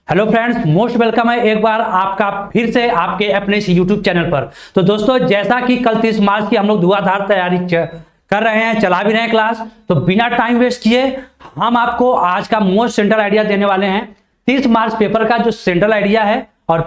Hello friends, most welcome है एक बार आपका फिर से आपके अपने इस यूट्यूब चैनल पर। तो दोस्तों, जैसा कि कल 30 मार्च की हम लोग धुआंधार तैयारी कर रहे हैं, चला भी रहे हैं क्लास, तो बिना टाइम वेस्ट किए हम आपको आज का मोस्ट सेंट्रल आइडिया देने वाले हैं। 30 मार्च पेपर का जो सेंट्रल आइडिया है और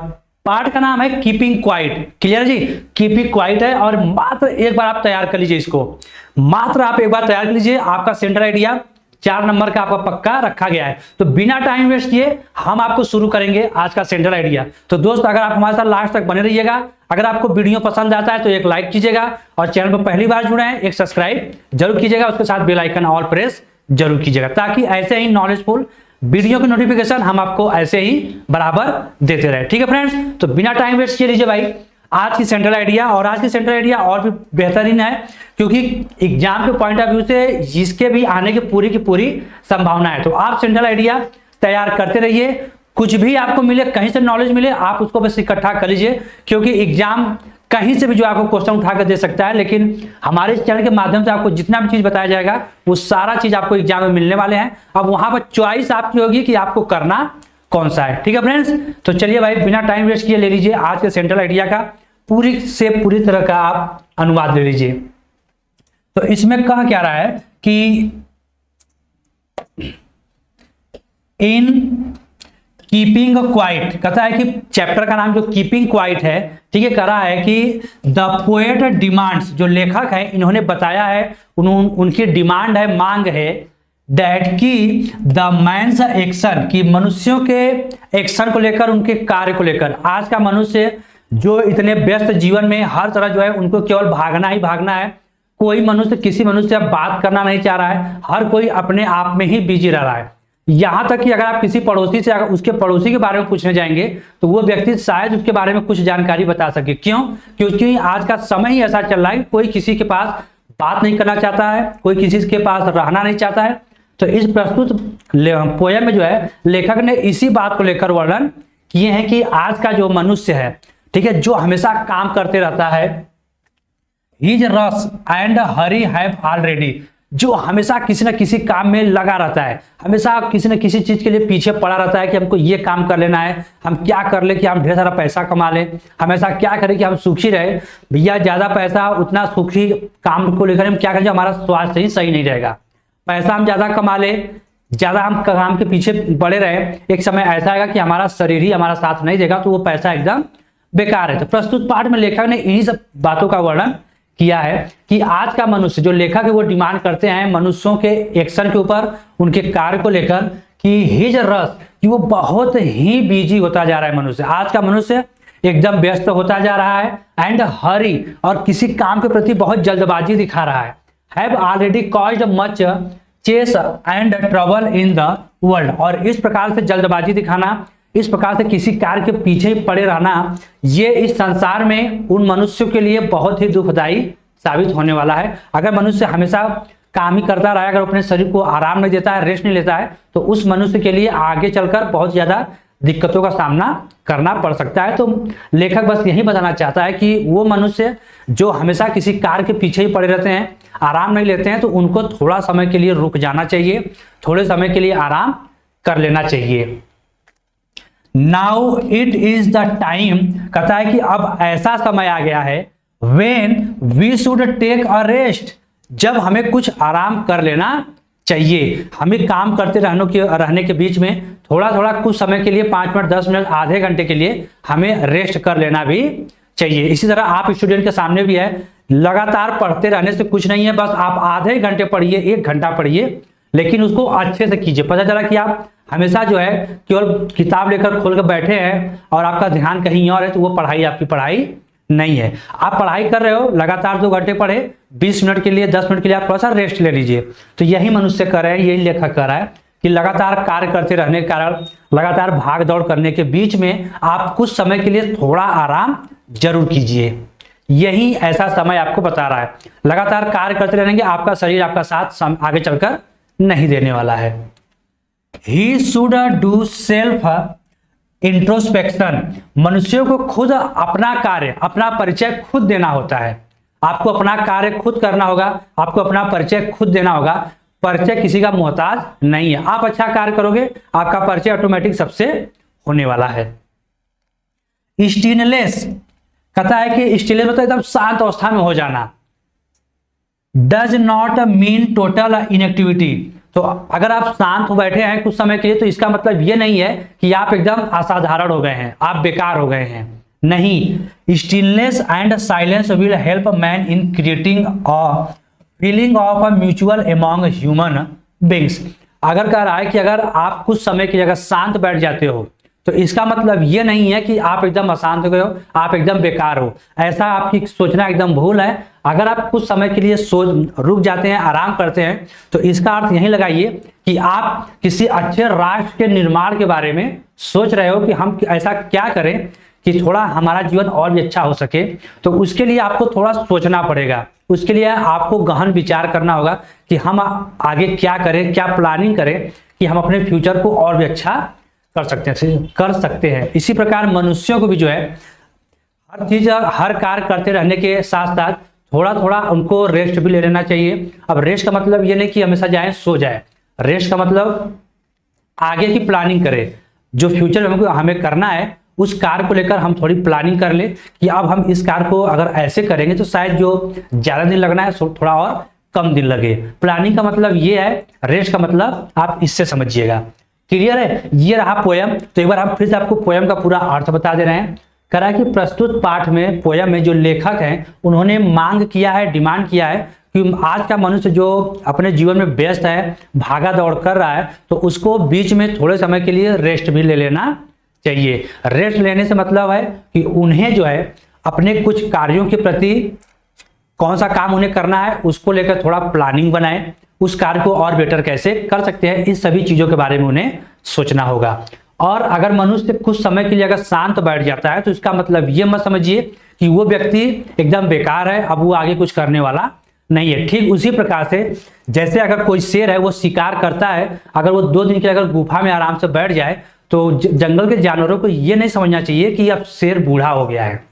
पार्ट का नाम है कीपिंग क्वाइट। क्लियर जी, कीपिंग क्वाइट है और मात्र एक बार आप तैयार कर लीजिए इसको, मात्र आप एक बार तैयार कर लीजिए। आपका सेंट्रल आइडिया 4 नंबर का आपका पक्का रखा गया है। तो बिना टाइम वेस्ट किए हम आपको शुरू करेंगे आज का सेंट्रल आइडिया। तो दोस्त, अगर आप हमारे साथ लास्ट तक बने रहिएगा। अगर आपको वीडियो पसंद आता है तो एक लाइक कीजिएगा और चैनल पर पहली बार जुड़े हैं एक सब्सक्राइब जरूर कीजिएगा, उसके साथ बेल आइकन ऑल प्रेस जरूर कीजिएगा, ताकि ऐसे ही नॉलेजफुल वीडियो की नोटिफिकेशन हम आपको ऐसे ही बराबर देते रहे। ठीक है फ्रेंड्स, तो बिना टाइम वेस्ट किए लीजिए भाई आज की सेंट्रल आइडिया। और आज की सेंट्रल आइडिया और भी बेहतरीन है, क्योंकि एग्जाम के पॉइंट ऑफ व्यू से इसके भी आने की पूरी संभावना है। तो आप सेंट्रल आइडिया तैयार करते रहिए, कुछ भी आपको मिले, कहीं से नॉलेज मिले, आप उसको बस इकट्ठा कर लीजिए, क्योंकि एग्जाम कहीं से भी जो आपको क्वेश्चन उठा कर दे सकता है। लेकिन हमारे इस चैनल के माध्यम से आपको जितना भी चीज बताया जाएगा वो सारा चीज आपको एग्जाम में मिलने वाले हैं। अब वहां पर चॉइस आपकी होगी कि आपको करना कौन सा है। ठीक है फ्रेंड्स, तो चलिए भाई बिना टाइम वेस्ट किए ले लीजिए आज के सेंट्रल आइडिया का पूरी से पूरी तरह का आप अनुवाद ले लीजिए। तो इसमें कहा क्या रहा है कि इन कीपिंग क्वाइट, कहता है कि चैप्टर का नाम जो कीपिंग क्वाइट है, ठीक है, कह रहा है कि द पोएट डिमांड्स, जो लेखक है इन्होंने बताया है, उनकी डिमांड है, मांग है, दैट की द मैन्स एक्शन, की मनुष्यों के एक्शन को लेकर, उनके कार्य को लेकर। आज का मनुष्य जो इतने व्यस्त जीवन में हर तरह जो है उनको केवल भागना ही भागना है। कोई मनुष्य किसी मनुष्य से बात करना नहीं चाह रहा है, हर कोई अपने आप में ही बिजी रह रहा है। यहां तक कि अगर आप किसी पड़ोसी से अगर उसके पड़ोसी के बारे में पूछने जाएंगे तो वो व्यक्ति शायद उसके बारे में कुछ जानकारी बता सके। क्यों? क्योंकि आज का समय ही ऐसा चल रहा है कि कोई किसी के पास बात नहीं करना चाहता है, कोई किसी के पास रहना नहीं चाहता है। तो इस प्रस्तुत पोयम में जो है लेखक ने इसी बात को लेकर वर्णन किए हैं कि आज का जो मनुष्य है, ठीक है, जो हमेशा काम करते रहता है, his rush and Hari have already, जो हमेशा किसी न किसी काम में लगा रहता है, हमेशा किसी न किसी चीज के लिए पीछे पड़ा रहता है कि हमको ये काम कर लेना है, हम क्या कर ले कि हम ढेर सारा पैसा कमा लें, हमेशा क्या करें कि हम सुखी रहे। भैया ज्यादा पैसा उतना सुखी काम को लेकर हम क्या करें, हमारा स्वास्थ्य ही सही नहीं रहेगा। पैसा हम ज्यादा कमा ले, ज्यादा हम काम के पीछे पड़े रहे, एक समय ऐसा आएगा कि हमारा शरीर ही हमारा साथ नहीं देगा, तो वो पैसा एकदम बेकार है। तो प्रस्तुत पाठ में लेखक ने इन्हीं सब बातों का वर्णन किया है कि आज का मनुष्य, जो लेखक है वो डिमांड करते हैं मनुष्यों के एक्शन के ऊपर, उनके कार्य को लेकर, कि हिज रस, कि वो बहुत ही बिजी होता जा रहा है। मनुष्य, आज का मनुष्य एकदम व्यस्त होता जा रहा है, एंड हरी, और किसी काम के प्रति बहुत जल्दबाजी दिखा रहा है, have already caused much chaos and trouble in the world, और इस प्रकार से जल्दबाजी दिखाना, इस प्रकार से किसी कार्य के पीछे ही पड़े रहना, ये इस संसार में उन मनुष्यों के लिए बहुत ही दुखदाई साबित होने वाला है। अगर मनुष्य हमेशा काम ही करता रहा, अगर अपने शरीर को आराम नहीं देता है, रेस्ट नहीं लेता है, तो उस मनुष्य के लिए आगे चलकर बहुत ज्यादा दिक्कतों का सामना करना पड़ सकता है। तो लेखक बस यही बताना चाहता है कि वो मनुष्य जो हमेशा किसी कार्य के पीछे ही पड़े रहते हैं, आराम नहीं लेते हैं, तो उनको थोड़ा समय के लिए रुक जाना चाहिए, थोड़े समय के लिए आराम कर लेना चाहिए। Now it is the time, कहता है कि अब ऐसा समय आ गया है, when we should take a rest, जब हमें कुछ आराम कर लेना चाहिए। हमें काम करते रहने के बीच में थोड़ा थोड़ा कुछ समय के लिए 5 मिनट, 10 मिनट, आधे घंटे के लिए हमें रेस्ट कर लेना भी चाहिए। इसी तरह आप स्टूडेंट के सामने भी है, लगातार पढ़ते रहने से कुछ नहीं है, बस आप आधे घंटे पढ़िए, 1 घंटा पढ़िए, लेकिन उसको अच्छे से कीजिए। पता चला कि आप हमेशा जो है केवल किताब लेकर खोल कर बैठे हैं और आपका ध्यान कहीं और है, तो वो पढ़ाई आपकी पढ़ाई नहीं है। आप पढ़ाई कर रहे हो, लगातार 2 घंटे पढ़े, 20 मिनट के लिए, 10 मिनट के लिए आप थोड़ा सा रेस्ट ले लीजिए। तो यही मनुष्य कर रहे हैं, यही लेखक कर रहा है कि लगातार कार्य करते रहने के कारण, लगातार भाग दौड़ करने के बीच में आप कुछ समय के लिए थोड़ा आराम जरूर कीजिए। यही ऐसा समय आपको बता रहा है। लगातार कार्य करते रहेंगे, आपका शरीर आपका साथ आगे चलकर नहीं देने वाला है। He should do self introspection, मनुष्यों को खुद अपना कार्य, अपना परिचय खुद देना होता है। आपको अपना कार्य खुद करना होगा, आपको अपना परिचय खुद देना होगा। परिचय किसी का मोहताज नहीं है। आप अच्छा कार्य करोगे, आपका परिचय ऑटोमेटिक सबसे होने वाला है। स्टीनलेस कहता है कि स्टीनलेस मतलब एकदम शांत अवस्था में हो जाना। Does not mean total inactivity, तो अगर आप शांत हो बैठे हैं कुछ समय के लिए तो इसका मतलब ये नहीं है कि आप एकदम असाधारण हो गए हैं, आप बेकार हो गए हैं, नहीं। Stillness and silence will help man in creating a feeling of a mutual among human beings. अगर कह रहा है कि अगर आप कुछ समय की जगह शांत बैठ जाते हो तो इसका मतलब ये नहीं है कि आप एकदम अशांत हो गए हो, आप एकदम बेकार हो, ऐसा आपकी सोचना एकदम भूल है। अगर आप कुछ समय के लिए रुक जाते हैं, आराम करते हैं, तो इसका अर्थ यही लगाइए कि आप किसी अच्छे राष्ट्र के निर्माण के बारे में सोच रहे हो कि हम ऐसा क्या करें कि थोड़ा हमारा जीवन और भी अच्छा हो सके। तो उसके लिए आपको थोड़ा सोचना पड़ेगा, उसके लिए आपको गहन विचार करना होगा कि हम आगे क्या करें, क्या प्लानिंग करें कि हम अपने फ्यूचर को और भी अच्छा कर सकते हैं। इसी प्रकार मनुष्यों को भी जो है हर चीज हर कार्य करते रहने के साथ साथ थोड़ा थोड़ा उनको रेस्ट भी ले लेना चाहिए। अब रेस्ट का मतलब ये नहीं कि हमेशा जाए सो जाए, रेस्ट का मतलब आगे की प्लानिंग करें, जो फ्यूचर में हमें करना है उस कार्य को लेकर हम थोड़ी प्लानिंग कर ले कि अब हम इस कार्य को अगर ऐसे करेंगे तो शायद जो ज्यादा दिन लगना है थोड़ा और कम दिन लगे। प्लानिंग का मतलब ये है, रेस्ट का मतलब आप इससे समझिएगा। क्लियर है? ये रहा पोयम। तो एक बार हम फिर से आपको पोयम का पूरा अर्थ बता दे रहे हैं। कह रहा है कि प्रस्तुत पाठ में पोयम में जो लेखक हैं उन्होंने मांग किया है, डिमांड किया है कि आज का मनुष्य जो अपने जीवन में व्यस्त है, भागा दौड़ कर रहा है, तो उसको बीच में थोड़े समय के लिए रेस्ट भी ले लेना चाहिए। रेस्ट लेने से मतलब है कि उन्हें जो है अपने कुछ कार्यों के प्रति कौन सा काम उन्हें करना है उसको लेकर थोड़ा प्लानिंग बनाए, उस कार्य को और बेटर कैसे कर सकते हैं, इस सभी चीजों के बारे में उन्हें सोचना होगा। और अगर मनुष्य कुछ समय के लिए अगर शांत बैठ जाता है तो इसका मतलब ये मत समझिए कि वो व्यक्ति एकदम बेकार है, अब वो आगे कुछ करने वाला नहीं है। ठीक उसी प्रकार से जैसे अगर कोई शेर है वो शिकार करता है, अगर वो 2 दिन के अगर गुफा में आराम से बैठ जाए तो जंगल के जानवरों को ये नहीं समझना चाहिए कि अब शेर बूढ़ा हो गया है।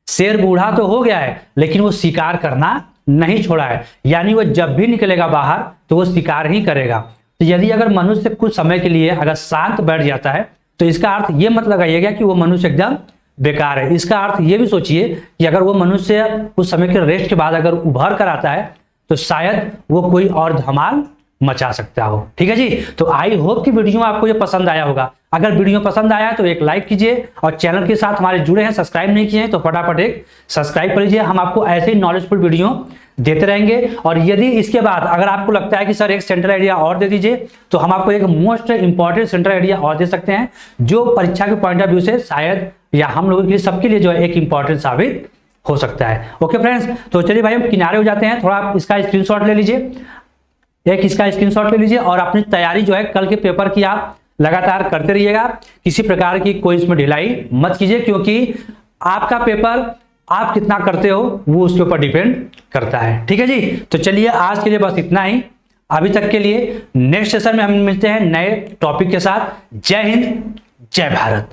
शेर बूढ़ा तो हो गया है लेकिन वो शिकार करना नहीं छोड़ा है, यानी वो जब भी निकलेगा बाहर तो वो शिकार ही करेगा। तो यदि अगर मनुष्य कुछ समय के लिए अगर शांत बैठ जाता है तो इसका अर्थ ये मत लगाइएगा कि वो मनुष्य एकदम बेकार है। इसका अर्थ ये भी सोचिए कि अगर वो मनुष्य कुछ समय के रेस्ट के बाद अगर उभर कर आता है तो शायद वो कोई और धमाल मचा सकता हो। ठीक है जी, तो आई होप कि वीडियो आपको ये पसंद आया होगा। अगर वीडियो पसंद आया तो एक लाइक कीजिए और चैनल के साथ हमारे जुड़े हैं, सब्सक्राइब नहीं किए हैं तो फटाफट एक सब्सक्राइब कर लीजिए। हम आपको ऐसे ही नॉलेजफुल वीडियो देते रहेंगे। और यदि इसके बाद अगर आपको लगता है कि सर एक सेंट्रल आइडिया और दे दीजिए तो हम आपको एक मोस्ट इंपॉर्टेंट सेंट्रल आइडिया और दे सकते हैं जो परीक्षा के पॉइंट ऑफ व्यू से शायद या हम लोगों के लिए सबके लिए जो है एक इंपॉर्टेंट साबित हो सकता है। ओके फ्रेंड्स, तो चलिए भाई हम किनारे हो जाते हैं। थोड़ा आप इसका स्क्रीनशॉट ले लीजिए, एक इसका स्क्रीनशॉट ले लीजिए और अपनी तैयारी जो है कल के पेपर की आप लगातार करते रहिएगा। किसी प्रकार की कोई इसमें ढिलाई मत कीजिए क्योंकि आपका पेपर आप कितना करते हो वो उसके ऊपर डिपेंड करता है। ठीक है जी, तो चलिए आज के लिए बस इतना ही अभी तक के लिए। नेक्स्ट सेशन में हम मिलते हैं नए टॉपिक के साथ। जय हिंद, जय भारत।